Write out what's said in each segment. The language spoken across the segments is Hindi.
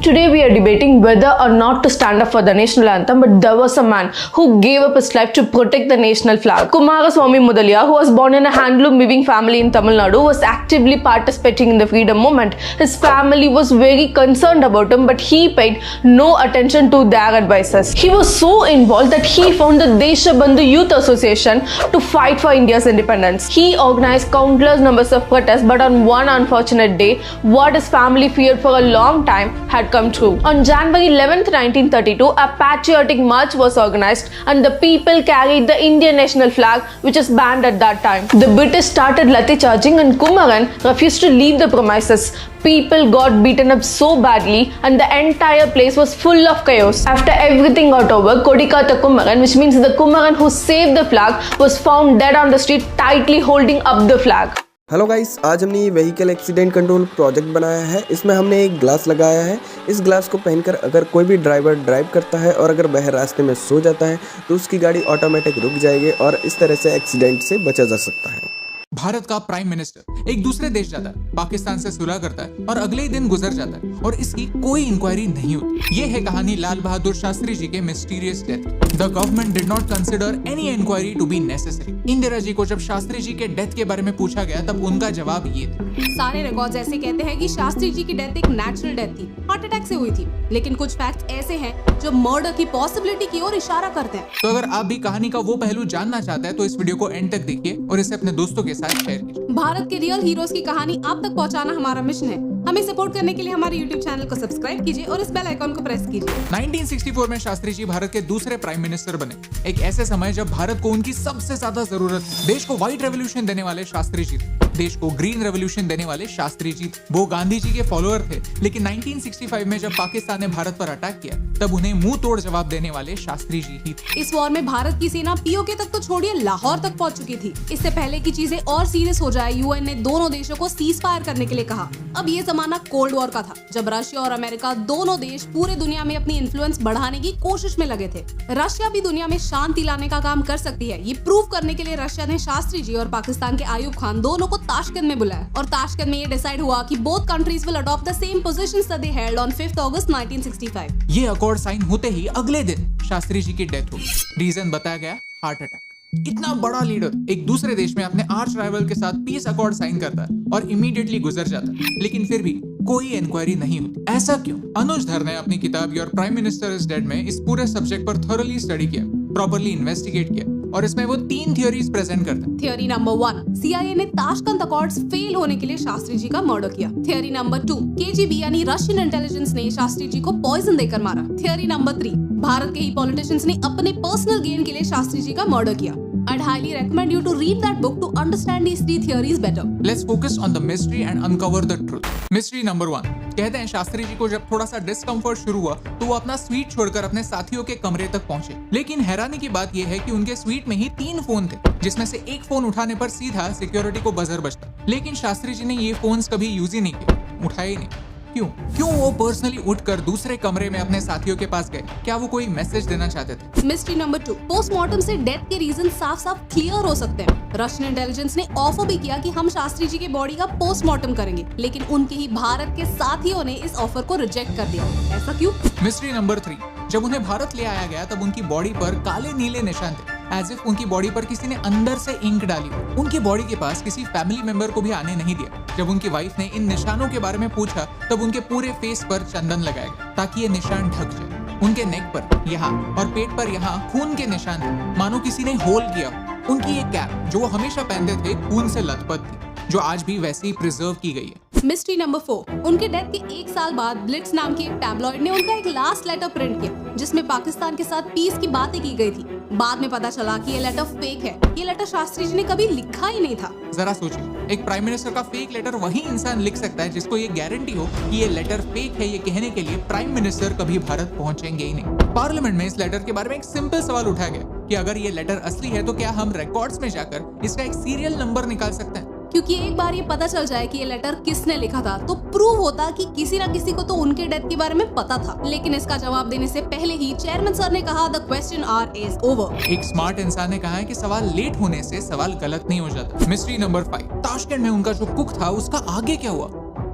Today we are debating whether or not to stand up for the national anthem, but there was a man who gave up his life to protect the national flag. Kumaraswamy Mudaliar, who was born in a handloom weaving family in Tamil Nadu, was actively participating in the freedom movement. His family was very concerned about him, but he paid no attention to their advices. He was so involved that he found the Deshabandhu Youth Association to fight for India's independence. He organized countless numbers of protests, but on one unfortunate day, what his family feared for a long time had come true. On January 11th, 1932, a patriotic march was organized and the people carried the Indian national flag, which is banned at that time. The British started lathi charging and Kumaran refused to leave the premises. People got beaten up so badly and the entire place was full of chaos. After everything got over, Kodikata Kumaran, which means the Kumaran who saved the flag, was found dead on the street, tightly holding up the flag. Hello guys, आज हमने ये व्हीकल एक्सीडेंट कंट्रोल प्रोजेक्ट बनाया है। इसमें हमने एक ग्लास लगाया है। इस ग्लास को पहनकर अगर कोई भी ड्राइवर ड्राइव करता है और अगर वह रास्ते में सो जाता है तो उसकी गाड़ी ऑटोमेटिक रुक जाएगी और इस तरह से एक्सीडेंट से बचा जा सकता है। भारत का प्राइम मिनिस्टर एक दूसरे देश जाता है, पाकिस्तान से सुलह करता है और अगले ही दिन गुजर जाता है और इसकी कोई इंक्वायरी नहीं होती। ये है कहानी लाल बहादुर शास्त्री जी के mysterious death. The government did not consider any inquiry to be necessary. Indira ji को जब शास्त्री जी के डेथ के बारे में पूछा गया तब उनका जवाब ये था। सारे रिकॉर्ड्स ऐसे कहते हैं कि शास्त्री जी की डेथ एक नेचुरल डेथ थी, हार्ट अटैक से हुई थी, लेकिन कुछ फैक्ट्स ऐसे हैं जो मर्डर की पॉसिबिलिटी की ओर इशारा करते हैं। तो अगर आप भी कहानी का वो पहलू जानना चाहते हैं तो इस वीडियो को एंड तक देखिए और इसे अपने दोस्तों के साथ शेयर कीजिए। भारत के रियल हीरोज की कहानी आप तक पहुंचाना हमारा मिशन है। हमें सपोर्ट करने के लिए हमारे YouTube चैनल को सब्सक्राइब कीजिए और इस बेल आइकॉन को प्रेस कीजिए। 1964 में शास्त्री जी भारत के दूसरे प्राइम मिनिस्टर बने। एक ऐसे समय जब भारत को उनकी सबसे ज्यादा जरूरत थी। देश को व्हाइट रेवोल्यूशन देने वाले शास्त्री जी थे, देश को ग्रीन रेवोल्यूशन देने वाले शास्त्री जी थे। वो गांधी जी के फॉलोअर थे, लेकिन 1965 में जब पाकिस्तान ने भारत पर अटैक किया तब उन्हें मुंह तोड़ जवाब देने वाले शास्त्री जी ही थे। इस वॉर में भारत की सेना पीओके तक तो छोड़िए लाहौर तक पहुंच चुकी थी। इससे पहले की चीजें और सीरियस हो जाए, यूएन ने दोनों देशों को सीज फायर करने के लिए कहा। अब ये जमाना कोल्ड वॉर का था, जब रशिया और अमेरिका दोनों देश पूरे दुनिया में अपनी इन्फ्लुएंस बढ़ाने की कोशिश में लगे थे। रशिया भी दुनिया में शांति लाने का काम कर सकती है। ये प्रूव करने के लिए रशिया ने शास्त्री जी और पाकिस्तान के आयूब खान दोनों को ताशकंद में बुलाया और ताशकंद में ये डिसाइड हुआ कि both countries will adopt the same positions that they held on 5 अगस्त 1965। ये अकॉर्ड साइन होते ही अगले दिन शास्त्री जी की डेथ हुई। रीजन बताया गया हार्ट अटैक। इतना बड़ा लीडर एक दूसरे देश में अपने आर्च राइवल के साथ पीस अकॉर्ड साइन करता है और इमीडिएटली गुजर जाता है, लेकिन फिर भी कोई इंक्वायरी नहीं होती। ऐसा क्यों? अनुज धर ने अपनी किताब your prime minister is dead में इस पूरे सब्जेक्ट पर थॉरली स्टडी किया, प्रॉपर्ली इन्वेस्टिगेट किया और इसमें वो 3 थ्योरीज प्रेजेंट करते हैं। थियोरी नंबर 1, सीआईए ने ताशकंद अकॉर्ड्स फेल होने के लिए शास्त्री जी का मर्डर किया। थियोरी नंबर 2, केजीबी यानी रशियन इंटेलिजेंस ने शास्त्री जी को पॉइजन देकर मारा। थियोरी नंबर 3, भारत के ही पॉलिटिशियंस ने अपने पर्सनल गेन के लिए शास्त्री जी का मर्डर किया। I'd highly recommend you to read that book to understand these 3 theories better. Let's focus on the mystery and uncover the truth. Mystery number 1, कहते हैं शास्त्री जी को जब थोड़ा सा डिस्कम्फर्ट शुरू हुआ तो वो अपना स्वीट छोड़कर अपने साथियों के कमरे तक पहुंचे। लेकिन हैरानी की बात यह है कि उनके स्वीट में ही 3 फोन थे, जिसमें से एक फोन उठाने पर सीधा सिक्योरिटी को बजर बजता। लेकिन शास्त्री जी ने ये फोन्स कभी यूज ही नहीं किए, उठाए ही नहीं। क्यों वो पर्सनली उठकर दूसरे कमरे में अपने साथियों के पास गए? क्या वो कोई मैसेज देना चाहते थे? मिस्ट्री नंबर 2, पोस्टमार्टम से डेथ के रीजन साफ साफ क्लियर हो सकते हैं। रशियन इंटेलिजेंस ने ऑफर भी किया कि हम शास्त्री जी की बॉडी का पोस्टमार्टम करेंगे, लेकिन उनके ही भारत के साथियों ने इस ऑफर को रिजेक्ट कर दिया। ऐसा क्यों? मिस्ट्री नंबर 3, जब उन्हें भारत ले आया गया तब उनकी बॉडी पर काले नीले निशान थे, एज इफ उनकी बॉडी पर किसी ने अंदर से इंक डाली। उनकी बॉडी के पास किसी फैमिली मेंबर को भी आने नहीं दिया। जब उनकी वाइफ ने इन निशानों के बारे में पूछा तब उनके पूरे फेस पर चंदन लगाया गया ताकि ये निशान ढक जाए। उनके नेक पर यहाँ और पेट पर यहाँ खून के निशान थे, मानो किसी ने होल किया। उनकी ये कैप जो वो हमेशा पहनते थे खून से लथपथ थी, जो आज भी वैसे ही प्रिजर्व की गई है। मिस्ट्री नंबर 4, उनके डेथ के 1 साल बाद ब्लिट्स नाम के एक टैबलॉइड ने उनका एक लास्ट लेटर प्रिंट किया जिसमें पाकिस्तान के साथ पीस की बातें की गई थी। बाद में पता चला कि ये लेटर फेक है। ये लेटर शास्त्री जी ने कभी लिखा ही नहीं था। जरा सोचिए, एक प्राइम मिनिस्टर का फेक लेटर वही इंसान लिख सकता है जिसको ये गारंटी हो कि ये लेटर फेक है। ये कहने के लिए प्राइम मिनिस्टर कभी भारत पहुंचेंगे ही नहीं। पार्लियामेंट में इस लेटर के बारे में एक सिंपल सवाल उठाया गया कि अगर ये लेटर असली है तो क्या हम रिकॉर्ड्स में जाकर इसका एक सीरियल नंबर निकाल सकते हैं? क्योंकि एक बार ये पता चल जाए कि ये लेटर किसने लिखा था तो प्रूव होता कि किसी ना किसी को तो उनके डेथ के बारे में पता था। लेकिन इसका जवाब देने से पहले ही चेयरमैन सर ने कहा the question our is over. एक स्मार्ट इंसान ने कहा है कि सवाल लेट होने से सवाल गलत नहीं हो जाता। मिस्ट्री नंबर 5, ताशकंद में उनका जो कुक था उसका आगे क्या हुआ?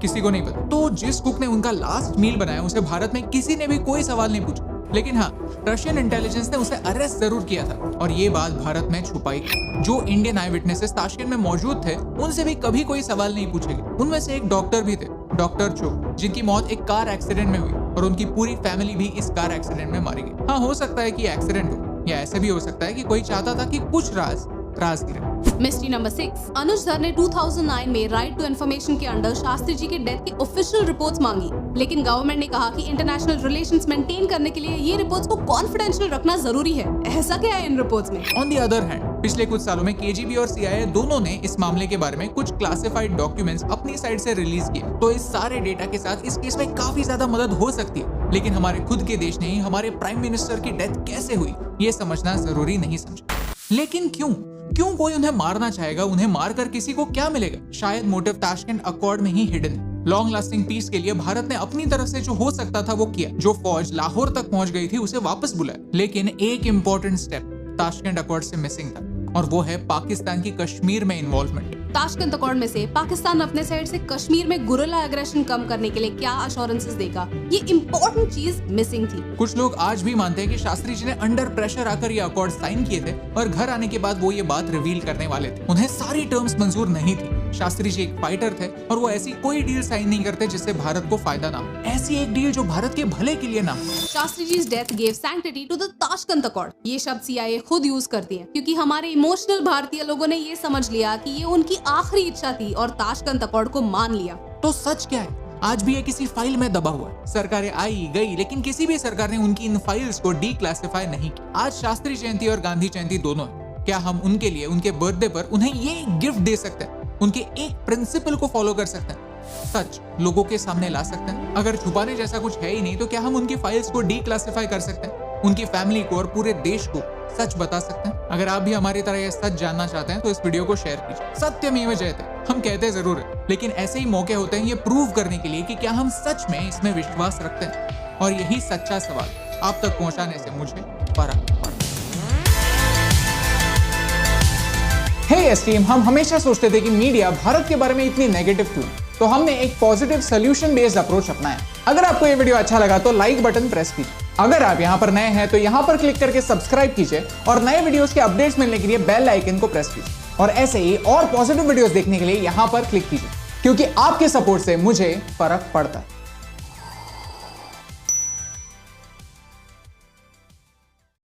किसी को नहीं पता। तो जिस कुक ने उनका लास्ट मील बनाया उसे भारत में किसी ने भी कोई सवाल नहीं पूछा, लेकिन हाँ, रशियन इंटेलिजेंस ने उसे अरेस्ट जरूर किया था और ये बात भारत में छुपाई गई। जो इंडियन आई विटनेसेस ताशकेंट में मौजूद थे उनसे भी कभी कोई सवाल नहीं पूछे गए। उनमें से एक डॉक्टर भी थे, डॉक्टर चो, जिनकी मौत एक कार एक्सीडेंट में हुई और उनकी पूरी फैमिली भी इस कार एक्सीडेंट में मारी गई। हाँ, हो सकता है कि एक्सीडेंट हो या ऐसे भी हो सकता है कि कोई चाहता था कि कुछ राज गिरे। Mystery number 6। अनुज धर ने 2009 में राइट टू इन्फॉर्मेशन के अंडर शास्त्री जी के डेथ की ऑफिशियल रिपोर्ट्स मांगी, लेकिन गवर्नमेंट ने कहा कि इंटरनेशनल रिलेशंस मेंटेन करने के लिए ये रिपोर्ट्स को कॉन्फिडेंशियल रखना जरूरी है। ऐसा क्या है इन रिपोर्ट्स में? ऑन द अदर हैंड, पिछले कुछ सालों में केजीबी और सीआईए दोनों ने इस मामले के बारे में कुछ क्लासिफाइड डॉक्यूमेंट्स अपनी साइड से रिलीज किए। तो इस सारे डेटा के साथ इस केस में काफी ज्यादा मदद हो सकती है, लेकिन हमारे खुद के देश ने ही हमारे प्राइम मिनिस्टर की डेथ कैसे हुई ये समझना जरूरी नहीं समझा। लेकिन क्यों कोई उन्हें मारना चाहेगा? उन्हें मारकर किसी को क्या मिलेगा? शायद मोटिव ताशकेंट अकॉर्ड में ही हिडन है। लॉन्ग लास्टिंग पीस के लिए भारत ने अपनी तरफ से जो हो सकता था वो किया। जो फौज लाहौर तक पहुंच गई थी उसे वापस बुलाया, लेकिन एक इंपॉर्टेंट स्टेप ताशकेंट अकॉर्ड से मिसिंग था और वो है पाकिस्तान की कश्मीर में इन्वॉल्वमेंट। ताशकंद अकॉर्ड में से पाकिस्तान अपने साइड से कश्मीर में गुरिल्ला एग्रेशन कम करने के लिए क्या अश्योरेंसेस देगा, ये इंपॉर्टेंट चीज मिसिंग थी। कुछ लोग आज भी मानते हैं कि शास्त्री जी ने अंडर प्रेशर आकर ये अकॉर्ड साइन किए थे और घर आने के बाद वो ये बात रिवील करने वाले थे। उन्हें सारी टर्म्स मंजूर नहीं थी। शास्त्री जी एक फाइटर थे और वो ऐसी कोई डील साइन नहीं करते जिससे भारत को फायदा ना हो, ऐसी एक डील जो भारत के भले के लिए ना हो। Shastri ji death gave sanctity to the Tashkent accord. ये शब्द सीआईए खुद यूज करती है क्योंकि हमारे इमोशनल भारतीय लोगों ने ये समझ लिया कि ये उनकी आखिरी इच्छा थी और ताशकंद अकॉर्ड को मान लिया। तो सच क्या है? आज भी ये किसी फाइल में दबा हुआ है। सरकारें आई गई, लेकिन किसी भी सरकार ने उनकी इन फाइल्स को डीक्लासिफाई नहीं की। आज शास्त्री जयंती और गांधी जयंती दोनों है। क्या हम उनके लिए उनके बर्थडे पर उन्हें ये गिफ्ट दे सकते हैं? उनके एक प्रिंसिपल को फॉलो कर सकते हैं? सच लोगों के सामने ला सकते हैं? अगर छुपाने जैसा कुछ है ही नहीं तो क्या हम उनकी फाइल्स को डीक्लासिफाई कर सकते हैं? उनकी फैमिली को और पूरे देश को सच बता सकते हैं? अगर आप भी हमारी तरह यह सच जानना चाहते हैं तो इस वीडियो को शेयर कीजिए। सत्यमेव जयते हम कहते जरूर है, लेकिन ऐसे ही मौके होते हैं ये प्रूव करने के लिए कि क्या हम सच में इसमें विश्वास रखते हैं। और यही सच्चा सवाल आप तक पहुंचाने से मुझे फर्क पड़ता है। हे एस्टीम, हम हमेशा सोचते थे कि मीडिया भारत के बारे में इतनी नेगेटिव क्यों, तो हमने एक पॉजिटिव सोल्यूशन बेस्ड अप्रोच अपनाया। अगर आपको ये वीडियो अच्छा लगा तो लाइक बटन प्रेस कीजिए। अगर आप यहाँ पर नए हैं तो यहाँ पर क्लिक करके सब्सक्राइब कीजिए और नए वीडियोस के अपडेट्स मिलने के लिए बेल आइकन को प्रेस कीजिए। और ऐसे ही और पॉजिटिव वीडियोस देखने के लिए यहाँ पर क्लिक कीजिए, क्योंकि आपके सपोर्ट से मुझे फर्क पड़ता है।